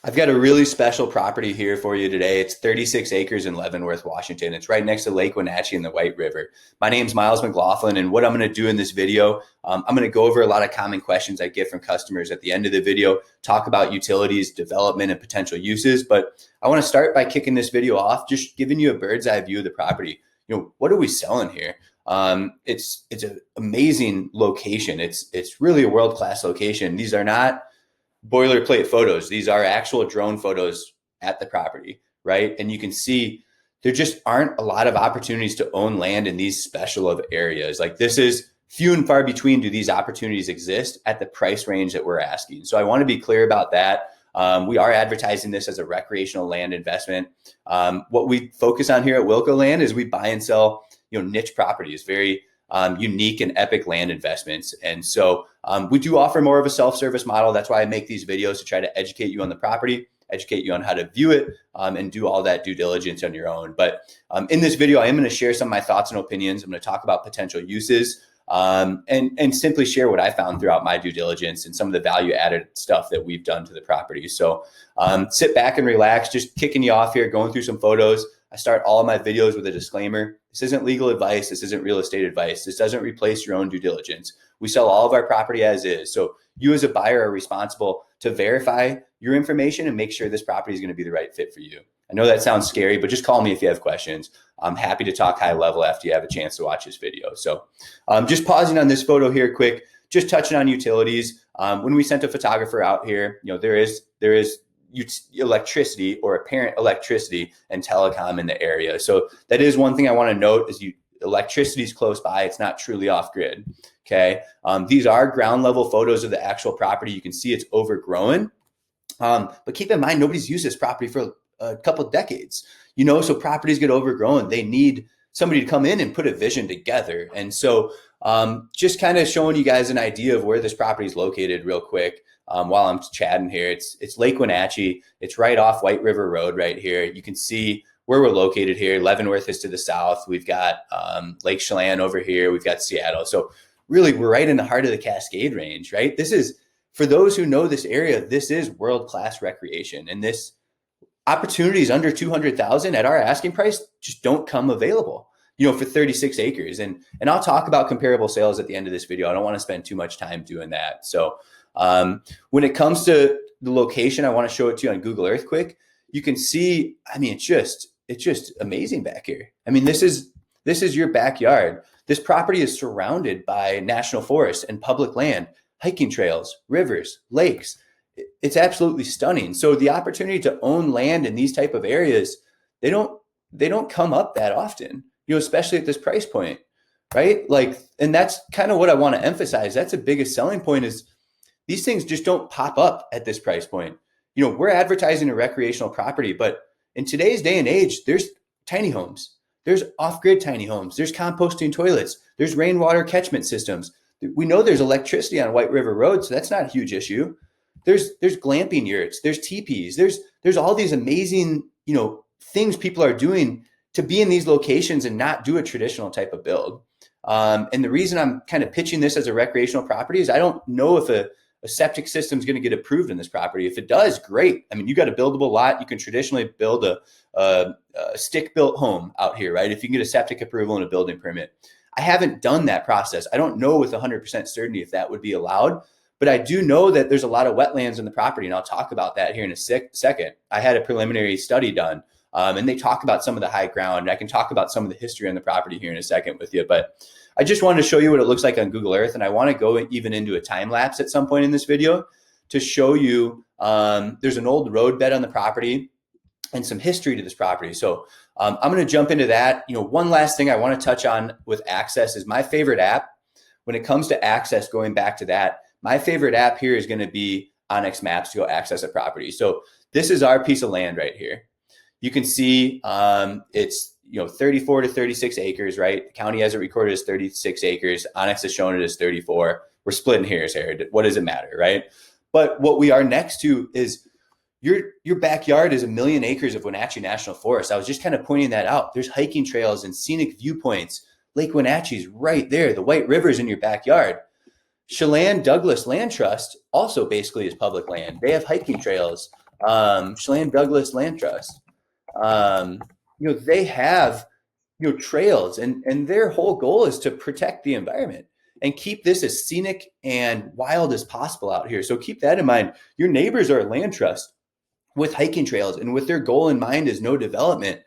I've got a really special property here for you today. It's 36 acres in Leavenworth, Washington. It's right next to Lake Wenatchee and the White River. My name's Miles McLaughlin, and what I'm going to do in this video, I'm going to go over a lot of common questions I get from customers at the end of the video, talk about utilities, development, and potential uses. But I want to start by kicking this video off, just giving you a bird's eye view of the property. What are we selling here? It's an amazing location. It's really a world-class location. These are not boilerplate photos. These are actual drone photos at the property, right? And you can see there just aren't a lot of opportunities to own land in these special of areas. Like, this is few and far between do these opportunities exist at the price range that we're asking. So I want to be clear about that. We are advertising this as a recreational land investment. What we focus on here at Wilco Land is we buy and sell, niche properties, very unique and epic land investments. And so we do offer more of a self-service model. That's why I make these videos, to try to educate you on the property, educate you on how to view it, and do all that due diligence on your own. But in this video, I am going to share some of my thoughts and opinions. I'm going to talk about potential uses, and simply share what I found throughout my due diligence and some of the value added stuff that we've done to the property. So sit back and relax, just kicking you off here, going through some photos. I start all of my videos with a disclaimer. This isn't legal advice. This isn't real estate advice. This doesn't replace your own due diligence. We sell all of our property as is. So you as a buyer are responsible to verify your information and make sure this property is going to be the right fit for you. I know that sounds scary, but just call me if you have questions. I'm happy to talk high level after you have a chance to watch this video. So just pausing on this photo here quick, just touching on utilities. When we sent a photographer out here, there is electricity, or apparent electricity and telecom in the area. So that is one thing I want to note, is electricity is close by. It's not truly off grid. Okay. These are ground level photos of the actual property. You can see it's overgrown. But keep in mind, nobody's used this property for a couple of decades, so properties get overgrown. They need somebody to come in and put a vision together. And so just kind of showing you guys an idea of where this property is located real quick. While I'm chatting here, it's Lake Wenatchee. It's right off White River Road right here. You can see where we're located here. Leavenworth is to the south. We've got Lake Chelan over here. We've got Seattle. So really, we're right in the heart of the Cascade Range, right? This is, for those who know this area, this is world-class recreation. And this opportunities under 200,000 at our asking price just don't come available, for 36 acres. And I'll talk about comparable sales at the end of this video. I don't want to spend too much time doing that. So when it comes to the location, I want to show it to you on Google Earth quick. You can see, it's just amazing back here. This is your backyard. This property is surrounded by national forest and public land, hiking trails, rivers, lakes. It's absolutely stunning. So the opportunity to own land in these type of areas, they don't come up that often, especially at this price point, right? And that's kind of what I want to emphasize. That's the biggest selling point, is these things just don't pop up at this price point. We're advertising a recreational property, but in today's day and age, there's tiny homes, there's off-grid tiny homes, there's composting toilets, there's rainwater catchment systems. We know there's electricity on White River Road, so that's not a huge issue. There's glamping yurts, there's teepees, there's all these amazing, things people are doing to be in these locations and not do a traditional type of build. And the reason I'm kind of pitching this as a recreational property is I don't know if a septic system is going to get approved in this property. If it does, great. You got a buildable lot. You can traditionally build a stick-built home out here, right? If you can get a septic approval and a building permit. I haven't done that process. I don't know with 100% certainty if that would be allowed, but I do know that there's a lot of wetlands in the property, and I'll talk about that here in a second. I had a preliminary study done, and they talk about some of the high ground, and I can talk about some of the history on the property here in a second with you. But I just wanted to show you what it looks like on Google Earth, and I want to go even into a time lapse at some point in this video to show you there's an old road bed on the property and some history to this property. So I'm going to jump into that. One last thing I want to touch on with access is my favorite app. When it comes to access, going back to that, my favorite app here is going to be Onyx Maps to go access a property. So this is our piece of land right here. You can see it's 34 to 36 acres, right? The county has it recorded as 36 acres. Onyx has shown it as 34. We're splitting hairs here. What does it matter, right? But what we are next to is your backyard is 1 million acres of Wenatchee National Forest. I was just kind of pointing that out. There's hiking trails and scenic viewpoints. Lake Wenatchee's right there. The White River's in your backyard. Chelan Douglas Land Trust also basically is public land. They have hiking trails. Chelan Douglas Land Trust. They have trails, and their whole goal is to protect the environment and keep this as scenic and wild as possible out here. So keep that in mind. Your neighbors are a land trust with hiking trails, and with their goal in mind is no development,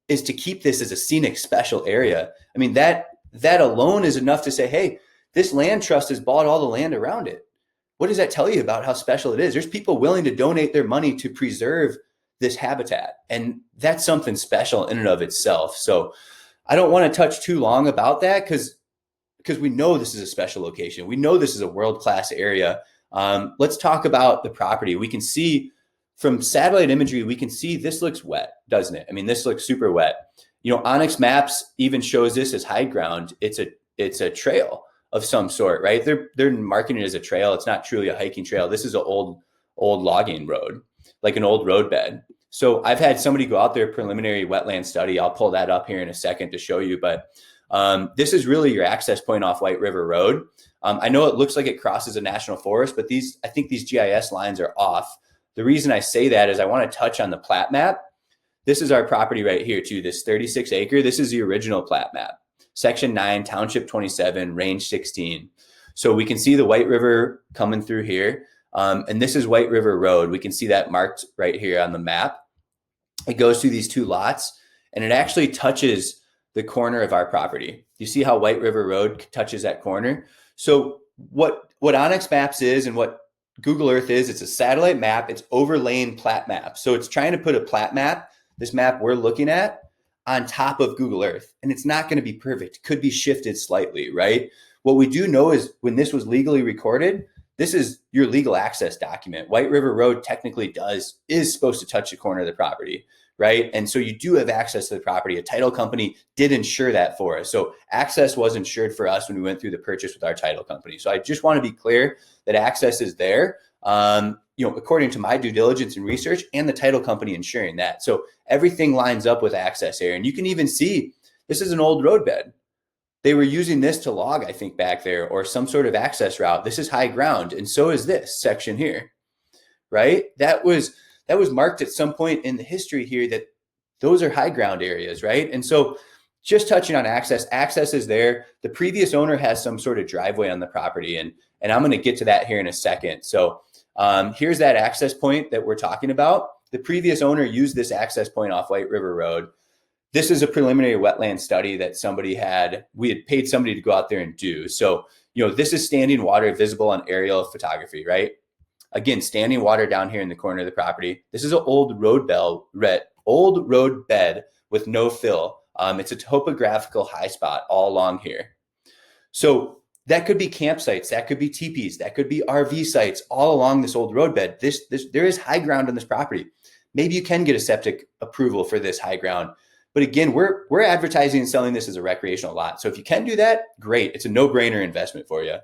is to keep this as a scenic special area. I mean, that alone is enough to say, hey, this land trust has bought all the land around it. What does that tell you about how special it is? There's people willing to donate their money to preserve this habitat, and that's something special in and of itself. So I don't want to touch too long about that because we know this is a special location. We know this is a world-class area. Let's talk about the property. We can see from satellite imagery, we can see this looks wet, doesn't it? I mean, this looks super wet. Onyx Maps even shows this as high ground. It's a trail of some sort, right? They're marketing it as a trail. It's not truly a hiking trail. This is an old logging road, like an old roadbed. So I've had somebody go out there, preliminary wetland study. I'll pull that up here in a second to show you, but this is really your access point off White River Road. I know it looks like it crosses a national forest, but I think these GIS lines are off. The reason I say that is I want to touch on the plat map. This is our property right here too, this 36 acre. This is the original plat map, section 9, township 27, range 16. So we can see the White River coming through here. And this is White River Road. We can see that marked right here on the map. It goes through these two lots, and it actually touches the corner of our property. You see how White River Road touches that corner? So what Onyx Maps is and what Google Earth is, it's a satellite map. It's overlaying plat map. So it's trying to put a plat map, this map we're looking at, on top of Google Earth. And it's not going to be perfect. It could be shifted slightly, right? What we do know is when this was legally recorded, this is your legal access document. White River Road technically is supposed to touch the corner of the property, right? And so you do have access to the property. A title company did insure that for us. So access was insured for us when we went through the purchase with our title company. So I just want to be clear that access is there, according to my due diligence and research, and the title company insuring that. So everything lines up with access here. And you can even see this is an old roadbed. They were using this to log, I think, back there, or some sort of access route. This is high ground, and so is this section here, right? That was marked at some point in the history here that those are high ground areas, right? And so just touching on access is there. The previous owner has some sort of driveway on the property, and I'm going to get to that here in a second. So here's that access point that we're talking about. The previous owner used this access point off White River Road. This is a preliminary wetland study that we had paid somebody to go out there and do. So, this is standing water visible on aerial photography, right? Again, standing water down here in the corner of the property. This is an old road bed with no fill. It's a topographical high spot all along here. So that could be campsites, that could be teepees, that could be RV sites all along this old roadbed. There is high ground on this property. Maybe you can get a septic approval for this high ground. But again, we're advertising and selling this as a recreational lot. So if you can do that, great. It's a no-brainer investment for you.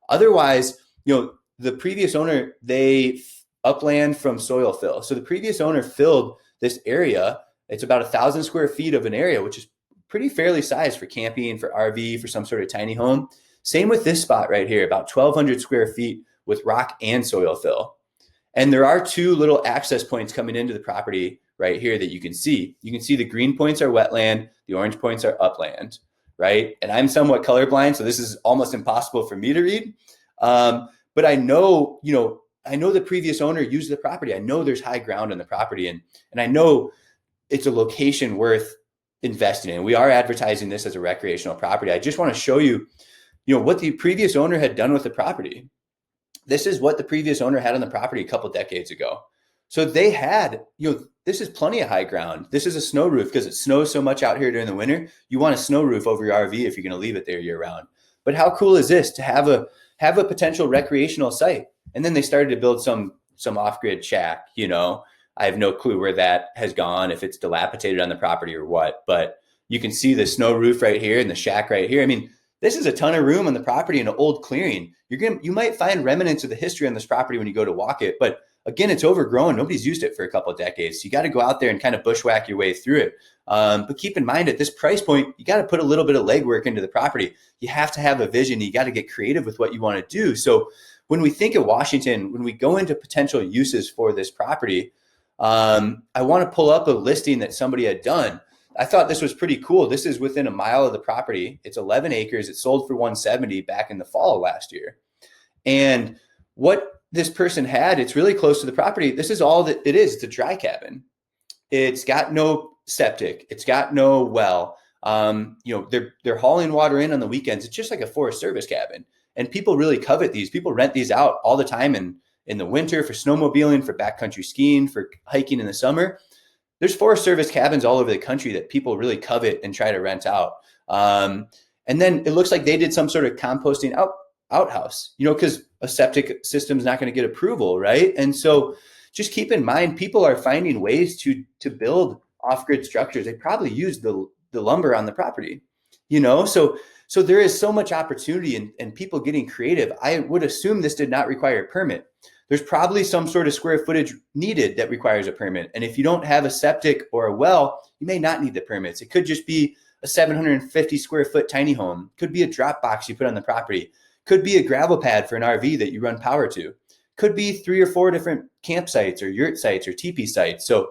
Otherwise, the previous owner, they upland from soil fill. So the previous owner filled this area. It's about 1,000 square feet of an area, which is pretty fairly sized for camping, for RV, for some sort of tiny home. Same with this spot right here, about 1,200 square feet with rock and soil fill. And there are two little access points coming into the property right here that you can see. You can see the green points are wetland, the orange points are upland, right? And I'm somewhat colorblind, so this is almost impossible for me to read. But I know the previous owner used the property. I know there's high ground on the property, and I know it's a location worth investing in. We are advertising this as a recreational property. I just want to show you, what the previous owner had done with the property. This is what the previous owner had on the property a couple decades ago. So they had, this is plenty of high ground. This is a snow roof because it snows so much out here during the winter. You want a snow roof over your RV if you're going to leave it there year round. But how cool is this to have a potential recreational site? And then they started to build some off-grid shack. I have no clue where that has gone, if it's dilapidated on the property or what. But you can see the snow roof right here and the shack right here. I mean, this is a ton of room on the property in an old clearing. You might find remnants of the history on this property when you go to walk it, but again, it's overgrown. Nobody's used it for a couple of decades. So you got to go out there and kind of bushwhack your way through it. But keep in mind, at this price point, you got to put a little bit of legwork into the property. You have to have a vision. You got to get creative with what you want to do. So when we think of Washington, when we go into potential uses for this property, I want to pull up a listing that somebody had done. I thought this was pretty cool. This is within a mile of the property. It's 11 acres. It sold for 170 back in the fall of last year. And what this person had, it's really close to the property. This is all that it is. It's a dry cabin. It's got no septic. It's got no well. They're hauling water in on the weekends. It's just like a Forest Service cabin. And people really covet these. People rent these out all the time in the winter for snowmobiling, for backcountry skiing, for hiking in the summer. There's Forest Service cabins all over the country that people really covet and try to rent out. And then it looks like they did some sort of composting outhouse, because a septic system is not going to get approval, right? And so just keep in mind, people are finding ways to build off-grid structures. They probably use the lumber on the property, so there is so much opportunity and people getting creative. I would assume this did not require a permit. There's probably some sort of square footage needed that requires a permit. And if you don't have a septic or a well, you may not need the permits. It could just be a 750 square foot tiny home. Could be a drop box you put on the property. Could be a gravel pad for an RV that you run power to. Could be 3 or 4 different campsites or yurt sites or teepee sites. So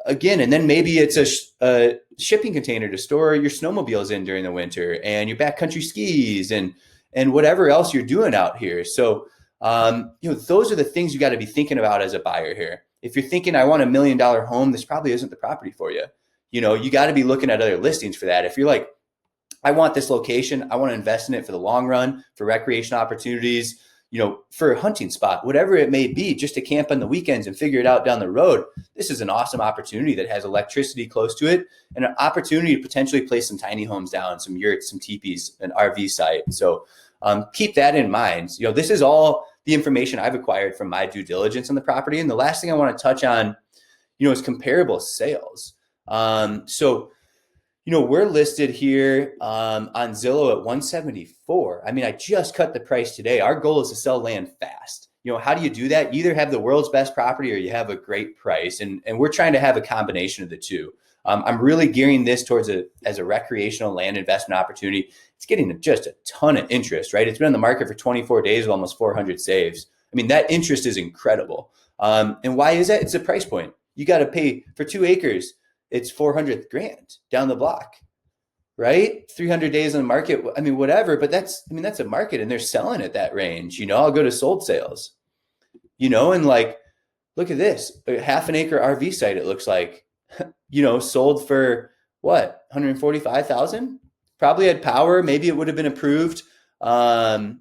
again, and then maybe it's a shipping container to store your snowmobiles in during the winter and your backcountry skis and whatever else you're doing out here. So, those are the things you got to be thinking about as a buyer here. If you're thinking, I want $1 million home, this probably isn't the property for you. You got to be looking at other listings for that. If you're like, I want this location, I want to invest in it for the long run, for recreation opportunities, for a hunting spot, whatever it may be, just to camp on the weekends and figure it out down the road. This is an awesome opportunity that has electricity close to it and an opportunity to potentially place some tiny homes down, some yurts, some teepees, an RV site. So keep that in mind. This is all the information I've acquired from my due diligence on the property. And the last thing I want to touch on, is comparable sales. We're listed here on Zillow at 174. I mean, I just cut the price today. Our goal is to sell land fast. How do you do that? You either have the world's best property or you have a great price. And we're trying to have a combination of the two. I'm really gearing this towards as a recreational land investment opportunity. It's getting just a ton of interest, right? It's been on the market for 24 days with almost 400 saves. I mean, that interest is incredible. And why is that? It's a price point. You got to pay for 2 acres. It's $400,000 down the block, right? 300 days on the market. I mean, whatever, but that's a market and they're selling at that range. I'll go to sold sales, and like, look at this, a half an acre RV site. It looks like, sold for what? 145,000, probably had power. Maybe it would have been approved. Driveway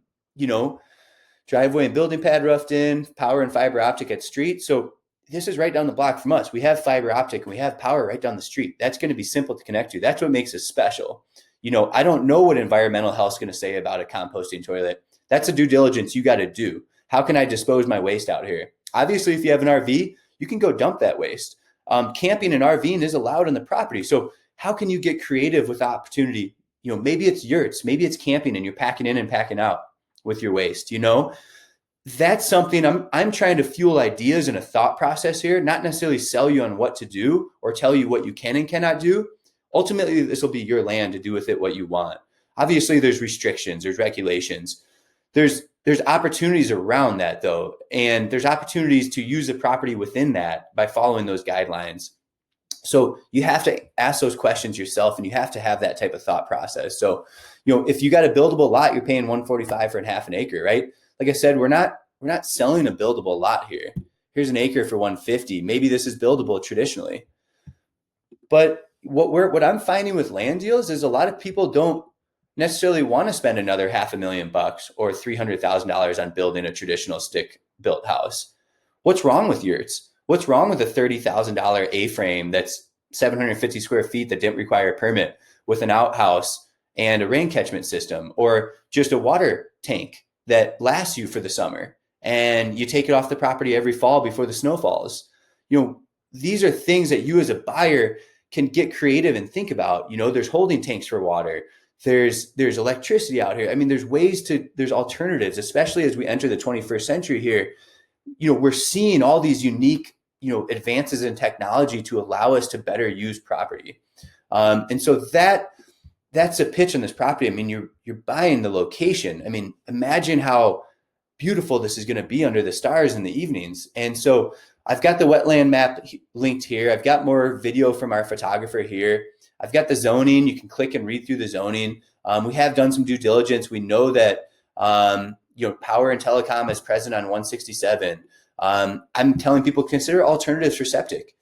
and building pad roughed in, power and fiber optic at street. So this is right down the block from us. We have fiber optic and we have power right down the street. That's going to be simple to connect to. That's what makes us special. I don't know what environmental health is going to say about a composting toilet. That's a due diligence you got to do. How can I dispose my waste out here? Obviously, if you have an RV, you can go dump that waste. Camping and RVing is allowed on the property. So how can you get creative with opportunity? Maybe it's yurts, maybe it's camping and you're packing in and packing out with your waste, That's something I'm trying to fuel ideas and a thought process here, not necessarily sell you on what to do or tell you what you can and cannot do. Ultimately, this will be your land to do with it what you want. Obviously, there's restrictions, there's regulations. There's opportunities around that though. And there's opportunities to use the property within that by following those guidelines. So you have to ask those questions yourself and you have to have that type of thought process. So, if you got a buildable lot, you're paying $145 for a half an acre, right? Like I said, we're not selling a buildable lot here. Here's an acre for $150. Maybe this is buildable traditionally. But what I'm finding with land deals is a lot of people don't necessarily want to spend another $500,000 or $300,000 on building a traditional stick built house. What's wrong with yurts? What's wrong with a $30,000 A-frame that's 750 square feet that didn't require a permit with an outhouse and a rain catchment system, or just a water tank that lasts you for the summer and you take it off the property every fall before the snow falls? These are things that you as a buyer can get creative and think about. There's holding tanks for water. There's electricity out here. I mean, there's alternatives, especially as we enter the 21st century here. We're seeing all these unique, advances in technology to allow us to better use property. And so that's a pitch on this property. I mean, you're buying the location. I mean, imagine how beautiful this is going to be under the stars in the evenings. And so I've got the wetland map linked here. I've got more video from our photographer here. I've got the zoning. You can click and read through the zoning. We have done some due diligence. We know that power and telecom is present on 167. I'm telling people consider alternatives for septic.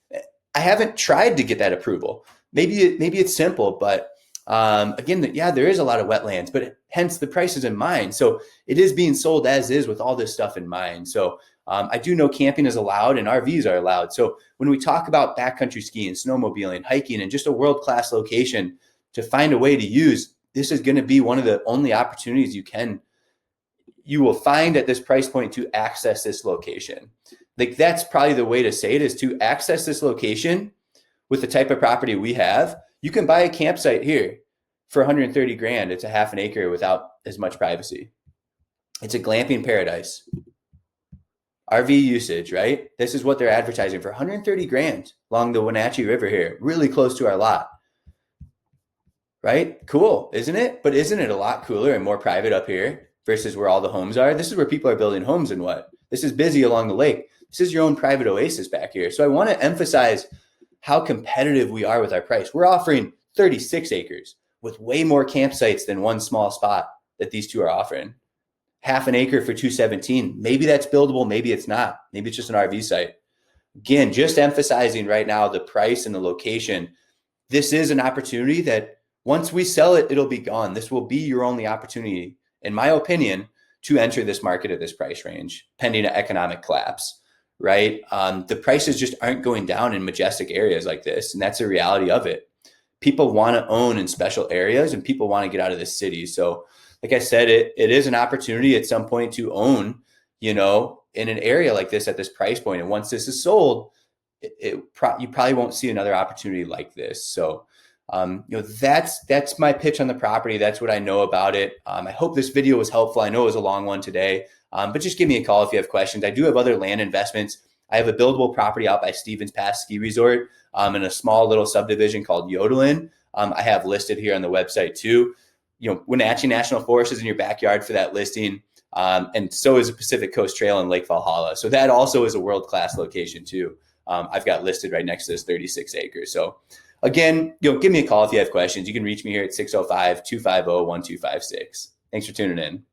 I haven't tried to get that approval. Maybe it's simple, but again, there is a lot of wetlands, but hence the price is in mind. So it is being sold as is with all this stuff in mind. So I do know camping is allowed and RVs are allowed. So when we talk about backcountry skiing, snowmobiling, hiking, and just a world-class location to find a way to use, this is going to be one of the only opportunities you will find at this price point to access this location. Like that's probably the way to say it, is to access this location with the type of property we have. You can buy a campsite here for 130 grand. It's a half an acre without as much privacy. It's a glamping paradise. RV usage, right? This is what they're advertising for 130 grand along the Wenatchee River here, really close to our lot. Right? Cool, isn't it? But isn't it a lot cooler and more private up here versus where all the homes are? This is where people are building homes and what? This is busy along the lake. This is your own private oasis back here. So I want to emphasize how competitive we are with our price. We're offering 36 acres with way more campsites than one small spot that these two are offering. Half an acre for 217. Maybe that's buildable. Maybe it's not. Maybe it's just an RV site. Again, just emphasizing right now the price and the location. This is an opportunity that once we sell it, it'll be gone. This will be your only opportunity, in my opinion, to enter this market at this price range, pending an economic collapse, right? The prices just aren't going down in majestic areas like this, and that's the reality of it. People want to own in special areas, and people want to get out of the city. So like I said, it is an opportunity at some point to own, in an area like this at this price point. And once this is sold, you probably won't see another opportunity like this. So, that's my pitch on the property. That's what I know about it. I hope this video was helpful. I know it was a long one today, but just give me a call if you have questions. I do have other land investments. I have a buildable property out by Stevens Pass Ski Resort in a small little subdivision called Yodelin. I have listed here on the website too. Wenatchee National Forest is in your backyard for that listing. And so is the Pacific Coast Trail in Lake Valhalla. So that also is a world-class location too. I've got listed right next to this 36 acres. So again, give me a call if you have questions. You can reach me here at 605-250-1256. Thanks for tuning in.